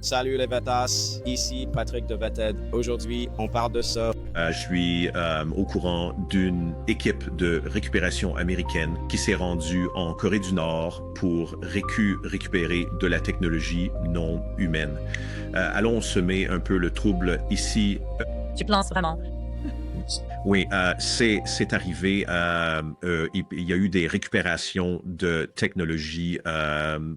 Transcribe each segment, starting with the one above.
Salut les Vetas, ici Patrick de Veted. Aujourd'hui, on parle de ça. Je suis au courant d'une équipe de récupération américaine qui s'est rendue en Corée du Nord pour récupérer de la technologie non humaine. Allons semer un peu le trouble ici. Tu penses vraiment? Oui, c'est arrivé. Il y a eu des récupérations de technologies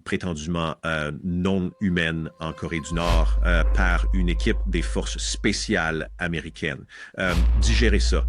prétendument non humaines en Corée du Nord par une équipe des forces spéciales américaines. Digérez ça.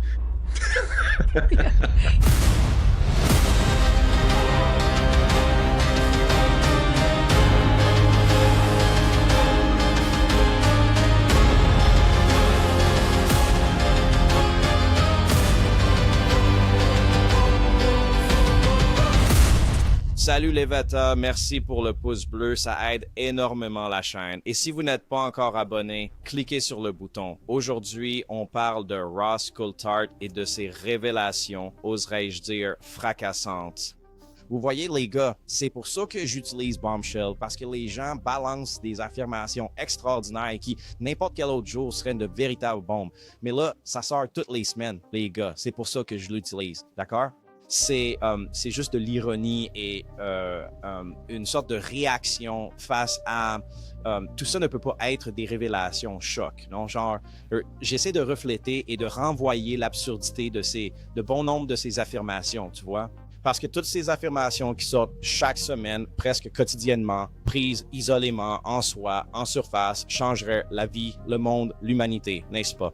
Salut les Vetas, merci pour le pouce bleu, ça aide énormément la chaîne. Et si vous n'êtes pas encore abonné, cliquez sur le bouton. Aujourd'hui, on parle de Ross Coulthart et de ses révélations, oserais-je dire, fracassantes. Vous voyez les gars, c'est pour ça que j'utilise Bombshell, parce que les gens balancent des affirmations extraordinaires qui, n'importe quel autre jour, seraient de véritables bombes. Mais là, ça sort toutes les semaines, les gars, c'est pour ça que je l'utilise, d'accord? C'est juste de l'ironie et une sorte de réaction face à tout ça ne peut pas être des révélations choc, non? Genre, j'essaie de refléter et de renvoyer l'absurdité de bon nombre de ces affirmations, tu vois? Parce que toutes ces affirmations qui sortent chaque semaine, presque quotidiennement, prises isolément, en soi, en surface, changeraient la vie, le monde, l'humanité, n'est-ce pas?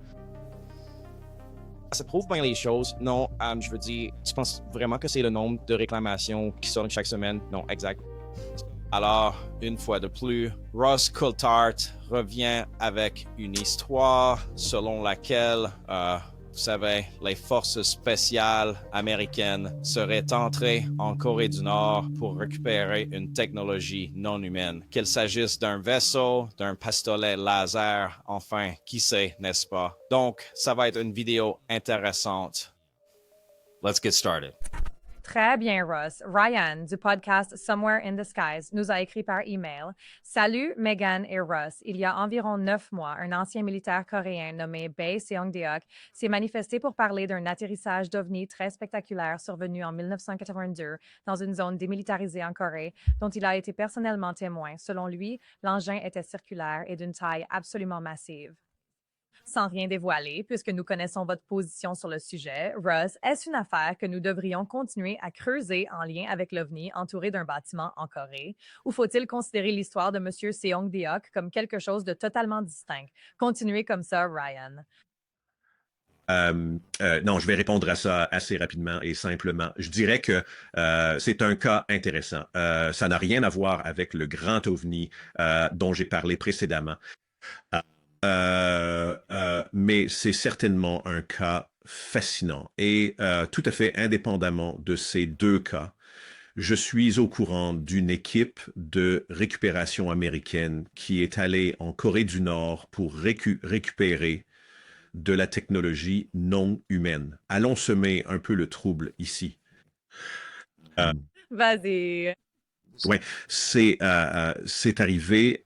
Ça prouve bien les choses. Non, je veux dire, tu penses vraiment que c'est le nombre de réclamations qui sortent chaque semaine? Non, exact. Alors, une fois de plus, Ross Coulthart revient avec une histoire selon laquelle, vous savez, les forces spéciales américaines seraient entrées en Corée du Nord pour récupérer une technologie non humaine. Qu'il s'agisse d'un vaisseau, d'un pistolet laser, enfin, qui sait, n'est-ce pas? Donc, ça va être une vidéo intéressante. Let's get started. Très bien, Ross. Ryan, du podcast Somewhere in the Skies, nous a écrit par email. Salut, Megan et Ross. Il y a environ 9 mois, un ancien militaire coréen nommé Bae Seong-deok s'est manifesté pour parler d'un atterrissage d'OVNI très spectaculaire survenu en 1982 dans une zone démilitarisée en Corée, dont il a été personnellement témoin. Selon lui, l'engin était circulaire et d'une taille absolument massive. Sans rien dévoiler, puisque nous connaissons votre position sur le sujet, Russ, est-ce une affaire que nous devrions continuer à creuser en lien avec l'OVNI entouré d'un bâtiment en Corée? Ou faut-il considérer l'histoire de M. Seong-deok comme quelque chose de totalement distinct? Continuez comme ça, Ryan. Non, je vais répondre à ça assez rapidement et simplement. Je dirais que c'est un cas intéressant. Ça n'a rien à voir avec le grand OVNI dont j'ai parlé précédemment. Mais c'est certainement un cas fascinant. Et tout à fait indépendamment de ces deux cas, je suis au courant d'une équipe de récupération américaine qui est allée en Corée du Nord pour récupérer de la technologie non humaine. Allons semer un peu le trouble ici. Vas-y. Oui, c'est arrivé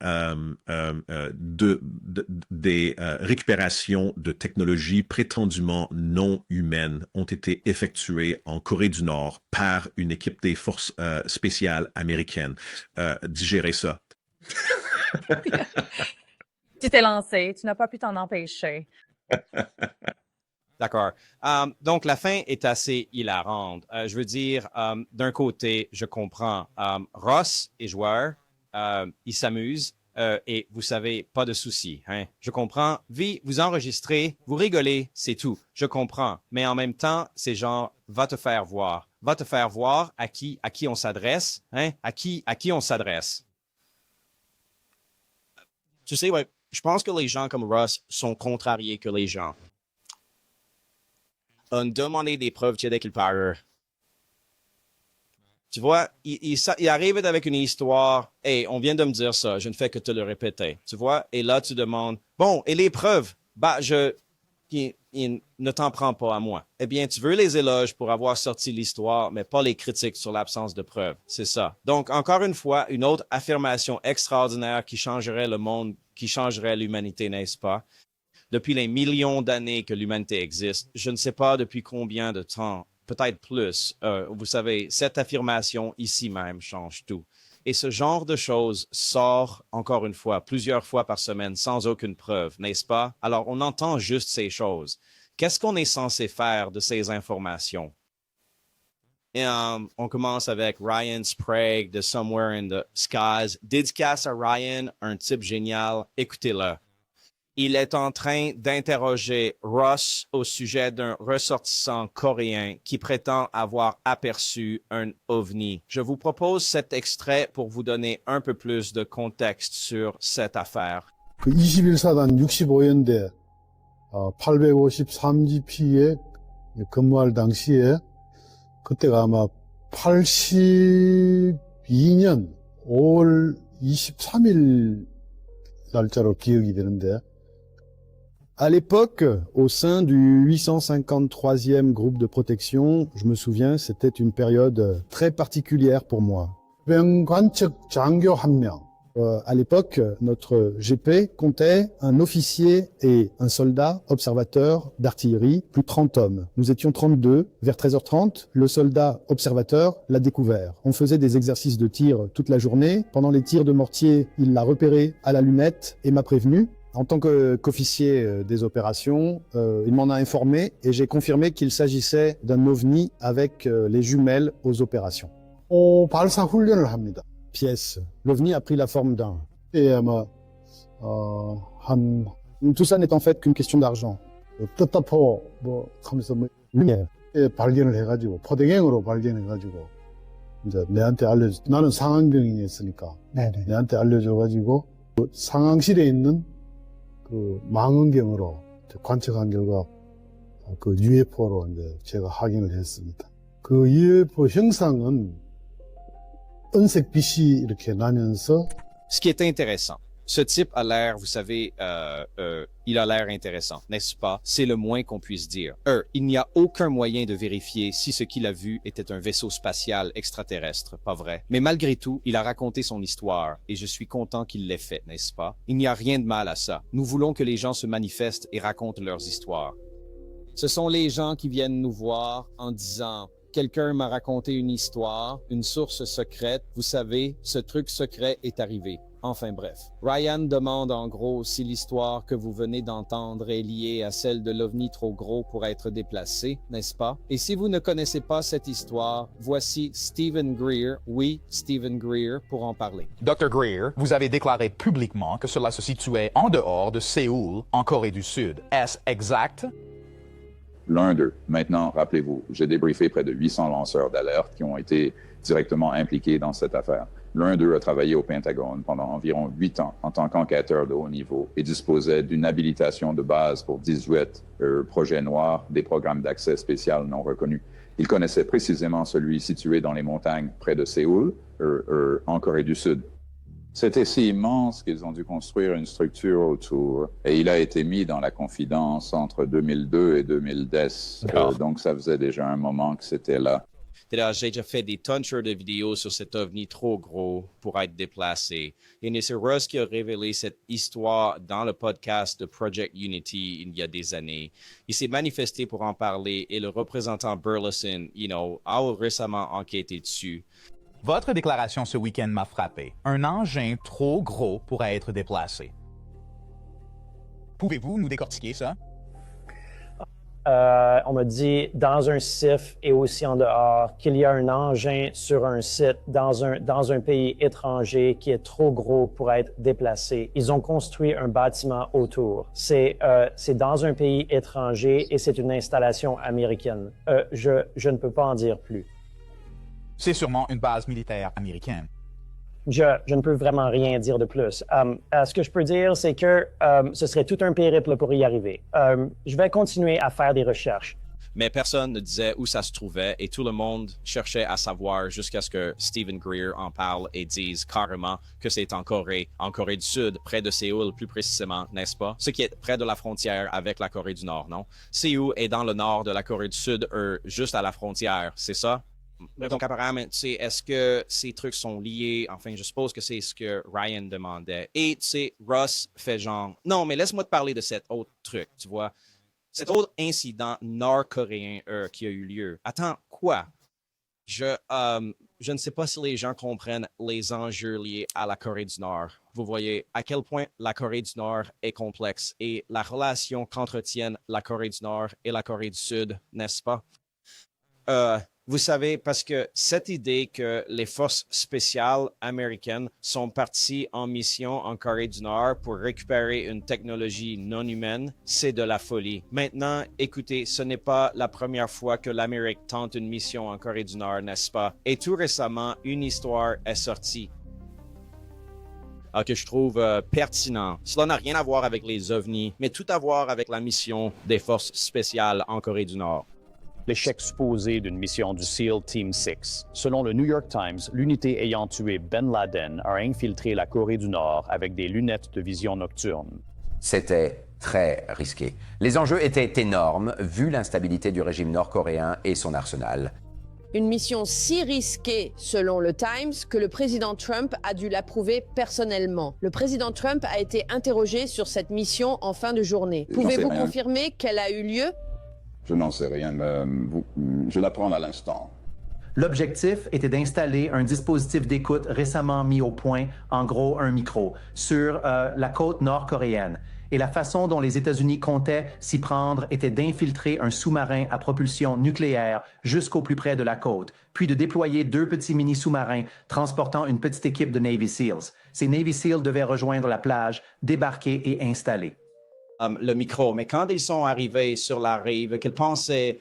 des récupérations de technologies prétendument non humaines ont été effectuées en Corée du Nord par une équipe des forces spéciales américaines. Digérez ça. Tu t'es lancé, tu n'as pas pu t'en empêcher. D'accord. Donc, la fin est assez hilarante. Je veux dire, d'un côté, je comprends. Ross est joueur, il s'amuse et vous savez, pas de souci. Hein? Je comprends. Vous enregistrez, vous rigolez, c'est tout. Je comprends. Mais en même temps, c'est genre, va te faire voir. Va te faire voir à qui on s'adresse. Hein? À qui on s'adresse. Tu sais, ouais, je pense que les gens comme Ross sont contrariés que les gens. On demandé des preuves dès qu'il parle. Tu vois, il arrive avec une histoire. Hey, on vient de me dire ça, je ne fais que te le répéter. Tu vois, et là, tu demandes, bon, et les preuves? Bah, il ne t'en prend pas à moi. Eh bien, tu veux les éloges pour avoir sorti l'histoire, mais pas les critiques sur l'absence de preuves. C'est ça. Donc, encore une fois, une autre affirmation extraordinaire qui changerait le monde, qui changerait l'humanité, n'est-ce pas? Depuis les millions d'années que l'humanité existe, je ne sais pas depuis combien de temps, peut-être plus. Vous savez, cette affirmation ici même change tout. Et ce genre de choses sort, encore une fois, plusieurs fois par semaine, sans aucune preuve, n'est-ce pas? Alors, on entend juste ces choses. Qu'est-ce qu'on est censé faire de ces informations? Et, on commence avec Ryan Sprague de Somewhere in the Skies. Dédicace à Ryan, un type génial. Écoutez-le. Il est en train d'interroger Ross au sujet d'un ressortissant coréen qui prétend avoir aperçu un ovni. Je vous propose cet extrait pour vous donner un peu plus de contexte sur cette affaire. 그 21사단 65연대 853GP에 근무할 당시에 그때가 아마 82년 5월 23일 날짜로 기억이 되는데 À l'époque, au sein du 853e groupe de protection, je me souviens, c'était une période très particulière pour moi. 병관측 장교 1명. À l'époque, notre GP comptait un officier et un soldat observateur d'artillerie, plus de 30 hommes. Nous étions 32. Vers 13h30, le soldat observateur l'a découvert. On faisait des exercices de tir toute la journée. Pendant les tirs de mortier, il l'a repéré à la lunette et m'a prévenu. En tant qu'officier des opérations, il m'en a informé et j'ai confirmé qu'il s'agissait d'un ovni avec les jumelles aux opérations. 발사 훈련을 합니다. Pièce. L'ovni a pris la forme d'un. 예, 아마 Tout ça n'est en fait qu'une question d'argent. 뜻다포 뭐 하면서 뭐 Lumière. 발견을 해가지고 포대경으로 발견해가지고 이제 내한테 알려줘. 나는 상황병이었으니까 네네. 내한테 알려줘가지고 그 상황실에 있는 그 망원경으로 관측한 결과 그 UFO로 이제 제가 확인을 했습니다. 그 UFO 형상은 은색 빛이 이렇게 나면서 Ce qui est intéressant. Ce type a l'air, vous savez, il a l'air intéressant, n'est-ce pas? C'est le moins qu'on puisse dire. Il n'y a aucun moyen de vérifier si ce qu'il a vu était un vaisseau spatial extraterrestre, pas vrai? Mais malgré tout, il a raconté son histoire, et je suis content qu'il l'ait fait, n'est-ce pas? Il n'y a rien de mal à ça. Nous voulons que les gens se manifestent et racontent leurs histoires. Ce sont les gens qui viennent nous voir en disant « Quelqu'un m'a raconté une histoire, une source secrète, vous savez, ce truc secret est arrivé. » Enfin bref. Ryan demande en gros si l'histoire que vous venez d'entendre est liée à celle de l'ovni trop gros pour être déplacé, n'est-ce pas? Et si vous ne connaissez pas cette histoire, voici Stephen Greer, oui, Stephen Greer, pour en parler. Dr. Greer, vous avez déclaré publiquement que cela se situait en dehors de Séoul, en Corée du Sud. Est-ce exact? L'un d'eux. Maintenant, rappelez-vous, j'ai débriefé près de 800 lanceurs d'alerte qui ont été directement impliqués dans cette affaire. L'un d'eux a travaillé au Pentagone pendant environ 8 ans en tant qu'enquêteur de haut niveau et disposait d'une habilitation de base pour 18 projets noirs, des programmes d'accès spécial non reconnus. Il connaissait précisément celui situé dans les montagnes près de Séoul, en Corée du Sud. C'était si immense qu'ils ont dû construire une structure autour et il a été mis dans la confidence entre 2002 et 2010. Donc ça faisait déjà un moment que c'était là. J'ai déjà fait des tonnes de vidéos sur cet ovni trop gros pour être déplacé. Et c'est Russ qui a révélé cette histoire dans le podcast de Project Unity il y a des années. Il s'est manifesté pour en parler et le représentant Burleson, a récemment enquêté dessus. Votre déclaration ce week-end m'a frappé. Un engin trop gros pour être déplacé. Pouvez-vous nous décortiquer ça? On m'a dit dans un CIF et aussi en dehors qu'il y a un engin sur un site dans un pays étranger qui est trop gros pour être déplacé. Ils ont construit un bâtiment autour. C'est dans un pays étranger et c'est une installation américaine. Je ne peux pas en dire plus. C'est sûrement une base militaire américaine. Je ne peux vraiment rien dire de plus. Ce que je peux dire, c'est que ce serait tout un périple pour y arriver. Je vais continuer à faire des recherches. mais personne ne disait où ça se trouvait et tout le monde cherchait à savoir jusqu'à ce que Stephen Greer en parle et dise carrément que c'est en Corée du Sud, près de Séoul plus précisément, n'est-ce pas? Ce qui est près de la frontière avec la Corée du Nord, non? Séoul est dans le nord de la Corée du Sud, juste à la frontière, c'est ça? Donc, apparemment, tu sais, est-ce que ces trucs sont liés? Enfin, je suppose que c'est ce que Ryan demandait. Et, tu sais, Ross fait genre, non, mais laisse-moi te parler de cet autre truc, tu vois. Cet autre incident nord-coréen qui a eu lieu. Attends, quoi? Je ne sais pas si les gens comprennent les enjeux liés à la Corée du Nord. Vous voyez à quel point la Corée du Nord est complexe et la relation qu'entretiennent la Corée du Nord et la Corée du Sud, n'est-ce pas? Vous savez, parce que cette idée que les forces spéciales américaines sont parties en mission en Corée du Nord pour récupérer une technologie non humaine, c'est de la folie. Maintenant, écoutez, ce n'est pas la première fois que l'Amérique tente une mission en Corée du Nord, n'est-ce pas? Et tout récemment, une histoire est sortie que je trouve pertinent. Cela n'a rien à voir avec les ovnis, mais tout à voir avec la mission des forces spéciales en Corée du Nord. L'échec supposé d'une mission du SEAL Team 6. Selon le New York Times, l'unité ayant tué Ben Laden a infiltré la Corée du Nord avec des lunettes de vision nocturne. C'était très risqué. Les enjeux étaient énormes, vu l'instabilité du régime nord-coréen et son arsenal. Une mission si risquée, selon le Times, que le président Trump a dû l'approuver personnellement. Le président Trump a été interrogé sur cette mission en fin de journée. Pouvez-vous confirmer qu'elle a eu lieu? Je n'en sais rien, je l'apprends à l'instant. L'objectif était d'installer un dispositif d'écoute récemment mis au point, en gros un micro, sur la côte nord-coréenne. Et la façon dont les États-Unis comptaient s'y prendre était d'infiltrer un sous-marin à propulsion nucléaire jusqu'au plus près de la côte, puis de déployer 2 petits mini-sous-marins transportant une petite équipe de Navy SEALs. Ces Navy SEALs devaient rejoindre la plage, débarquer et installer. Le micro. Mais quand ils sont arrivés sur la rive, qu'ils pensaient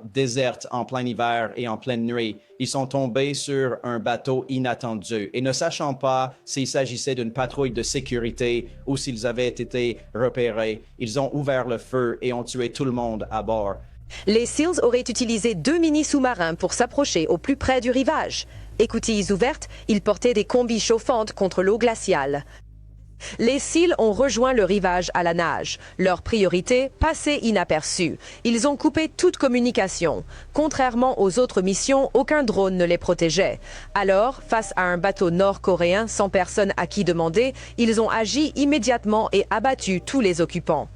déserte en plein hiver et en pleine nuit, ils sont tombés sur un bateau inattendu. Et ne sachant pas s'il s'agissait d'une patrouille de sécurité ou s'ils avaient été repérés, ils ont ouvert le feu et ont tué tout le monde à bord. Les SEALs auraient utilisé 2 mini-sous-marins pour s'approcher au plus près du rivage. Écoutilles ouvertes, ils portaient des combis chauffantes contre l'eau glaciale. Les SEALs ont rejoint le rivage à la nage. Leur priorité, passer inaperçus. Ils ont coupé toute communication. Contrairement aux autres missions, aucun drone ne les protégeait. Alors, face à un bateau nord-coréen sans personne à qui demander, ils ont agi immédiatement et abattu tous les occupants.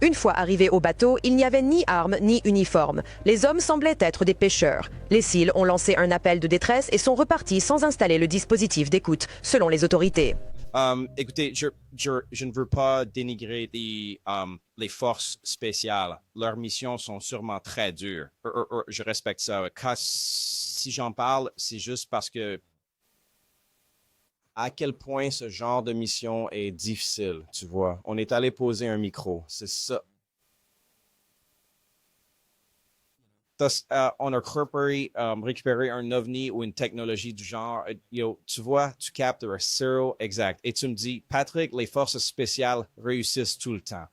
Une fois arrivés au bateau, il n'y avait ni armes ni uniforme. Les hommes semblaient être des pêcheurs. Les SEALs ont lancé un appel de détresse et sont repartis sans installer le dispositif d'écoute, selon les autorités. Écoutez, je ne veux pas dénigrer les forces spéciales. Leurs missions sont sûrement très dures. Je respecte ça. Si j'en parle, c'est juste parce que à quel point ce genre de mission est difficile, tu vois. On est allé poser un micro, c'est ça. On a récupéré un ovni ou une technologie du genre. Tu vois, tu captes un serial exact. Et tu me dis, Patrick, les forces spéciales réussissent tout le temps.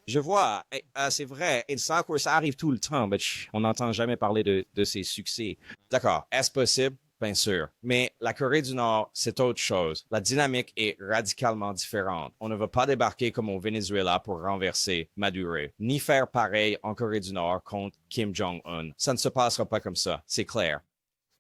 Je vois, c'est vrai, et ça arrive tout le temps, mais on n'entend jamais parler de ces succès. D'accord, est-ce possible? Bien sûr. Mais la Corée du Nord, c'est autre chose. La dynamique est radicalement différente. On ne va pas débarquer comme au Venezuela pour renverser Maduro, ni faire pareil en Corée du Nord contre Kim Jong-un. Ça ne se passera pas comme ça, c'est clair.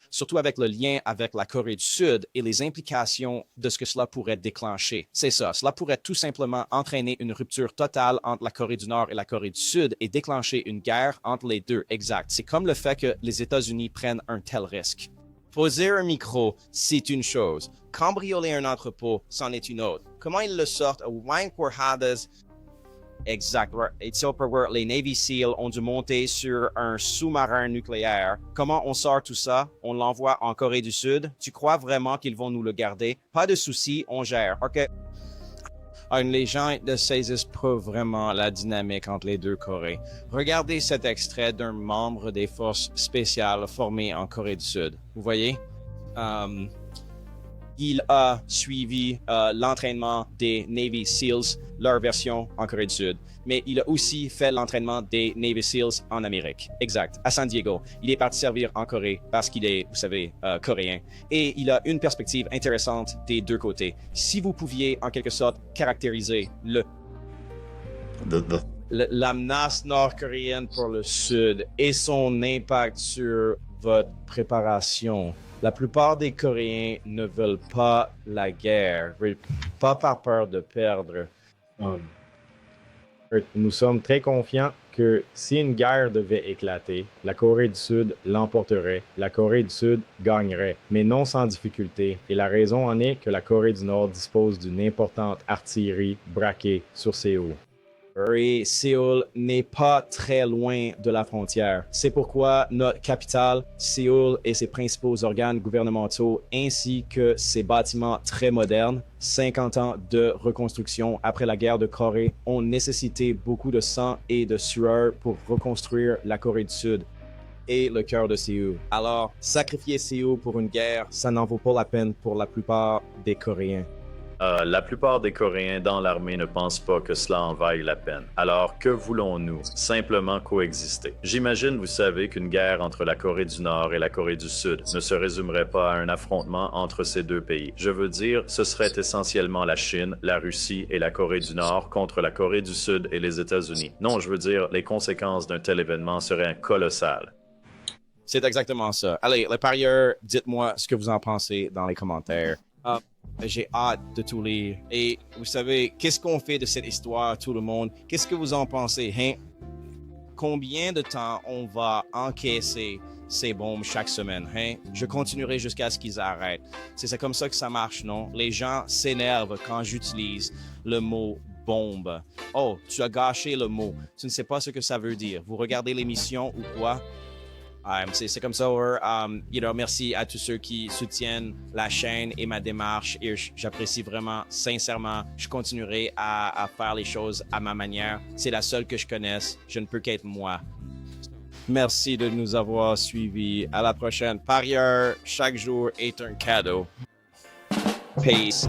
Surtout avec le lien avec la Corée du Sud et les implications de ce que cela pourrait déclencher. C'est ça, cela pourrait tout simplement entraîner une rupture totale entre la Corée du Nord et la Corée du Sud et déclencher une guerre entre les deux, exact. C'est comme le fait que les États-Unis prennent un tel risque. Poser un micro, c'est une chose. Cambrioler un entrepôt, c'en est une autre. Comment ils le sortent? Exact. Et les Navy SEAL ont dû monter sur un sous-marin nucléaire. Comment on sort tout ça? On l'envoie en Corée du Sud. Tu crois vraiment qu'ils vont nous le garder? Pas de souci, on gère. OK. Les gens ne saisissent pas vraiment la dynamique entre les deux Corées. Regardez cet extrait d'un membre des forces spéciales formées en Corée du Sud. Vous voyez? il a suivi l'entraînement des Navy SEALs, leur version en Corée du Sud. Mais il a aussi fait l'entraînement des Navy SEALs en Amérique. Exact, à San Diego. Il est parti servir en Corée parce qu'il est, vous savez, coréen. Et il a une perspective intéressante des deux côtés. Si vous pouviez, en quelque sorte, caractériser la menace nord-coréenne pour le Sud et son impact sur votre préparation. La plupart des Coréens ne veulent pas la guerre, pas par peur de perdre. Nous sommes très confiants que si une guerre devait éclater, la Corée du Sud l'emporterait, la Corée du Sud gagnerait, mais non sans difficulté. Et la raison en est que la Corée du Nord dispose d'une importante artillerie braquée sur Séoul. Et Séoul n'est pas très loin de la frontière. C'est pourquoi notre capitale, Séoul, et ses principaux organes gouvernementaux, ainsi que ses bâtiments très modernes, 50 ans de reconstruction après la guerre de Corée, ont nécessité beaucoup de sang et de sueur pour reconstruire la Corée du Sud et le cœur de Séoul. Alors, sacrifier Séoul pour une guerre, ça n'en vaut pas la peine pour la plupart des Coréens. La plupart des Coréens dans l'armée ne pensent pas que cela en vaille la peine. Alors, que voulons-nous? Simplement coexister. J'imagine, vous savez, qu'une guerre entre la Corée du Nord et la Corée du Sud ne se résumerait pas à un affrontement entre ces deux pays. Je veux dire, ce serait essentiellement la Chine, la Russie et la Corée du Nord contre la Corée du Sud et les États-Unis. Non, je veux dire, les conséquences d'un tel événement seraient colossales. C'est exactement ça. Allez, les parieurs, dites-moi ce que vous en pensez dans les commentaires. J'ai hâte de tout lire. Et vous savez, qu'est-ce qu'on fait de cette histoire, tout le monde? Qu'est-ce que vous en pensez? Hein? Combien de temps on va encaisser ces bombes chaque semaine? Hein? Je continuerai jusqu'à ce qu'ils arrêtent. C'est comme ça que ça marche, non? Les gens s'énervent quand j'utilise le mot bombe. Oh, tu as gâché le mot. Tu ne sais pas ce que ça veut dire. Vous regardez l'émission ou quoi? C'est comme ça. Merci à tous ceux qui soutiennent la chaîne et ma démarche. Et j'apprécie vraiment, sincèrement. Je continuerai à faire les choses à ma manière. C'est la seule que je connaisse. Je ne peux qu'être moi. Merci de nous avoir suivis. À la prochaine. Parieur, chaque jour est un cadeau. Peace.